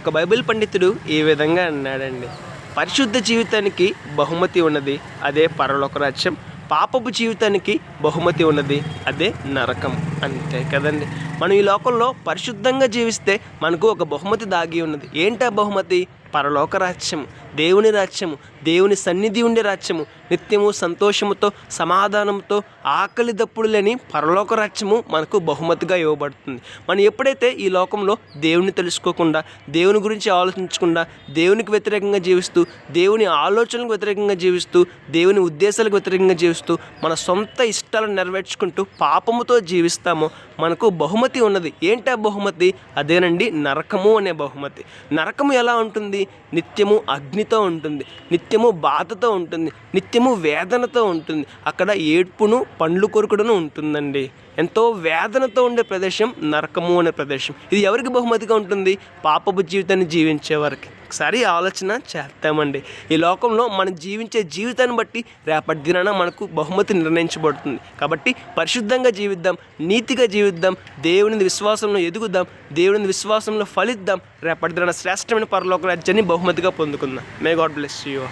ఒక బైబిల్ పండితుడు ఈ విధంగా అన్నాడండి, పరిశుద్ధ జీవితానికి బహుమతి ఉన్నది, అదే పరలోక రాజ్యం. పాపపు జీవితానికి బహుమతి ఉన్నది, అదే నరకం. అంతే కదండి. మనం ఈ లోకంలో పరిశుద్ధంగా జీవిస్తే మనకు ఒక బహుమతి దాగి ఉన్నది. ఏంటా బహుమతి? పరలోక రాజ్యము, దేవుని రాజ్యము, దేవుని సన్నిధి ఉండే రాజ్యము, నిత్యము సంతోషముతో సమాధానంతో ఆకలి దప్పుడు లేని పరలోక రాజ్యము మనకు బహుమతిగా ఇవ్వబడుతుంది. మనం ఎప్పుడైతే ఈ లోకంలో దేవుని తెలుసుకోకుండా, దేవుని గురించి ఆలోచించకుండా, దేవునికి వ్యతిరేకంగా జీవిస్తూ, దేవుని ఆలోచనలకు వ్యతిరేకంగా జీవిస్తూ, దేవుని ఉద్దేశాలకు వ్యతిరేకంగా జీవిస్తూ, మన సొంత ఇష్టాలను నెరవేర్చుకుంటూ పాపముతో జీవిస్తామో మనకు బహుమతి ఉన్నది. ఏంటా బహుమతి? అదేనండి నరకము అనే బహుమతి. నరకము ఎలా ఉంటుంది? నిత్యము అగ్నితో ఉంటుంది, నిత్యము బాధతో ఉంటుంది, నిత్యము వేదనతో ఉంటుంది. అక్కడ ఏడ్పును పండ్లు కొరుకుడును ఉంటుందండి. ఎంతో వేదనతో ఉండే ప్రదేశం నరకము అనే ప్రదేశం. ఇది ఎవరికి బహుమతిగా ఉంటుంది? పాపపు జీవితాన్ని జీవించే వారికి. ఒకసారి ఆలోచన చేద్దామండి. ఈ లోకంలో మనం జీవించే జీవితాన్ని బట్టి రేపటి దినాన మనకు బహుమతి నిర్ణయించబడుతుంది. కాబట్టి పరిశుద్ధంగా జీవిద్దాం, నీతిగా జీవిద్దాం, దేవుని విశ్వాసంలో ఎదుగుదాం, దేవుని విశ్వాసంలో ఫలిద్దాం. రేపటి దినాన శ్రేష్టమైన పరలోక రాజ్యాన్ని బహుమతిగా పొందుకుందాం. May God bless you.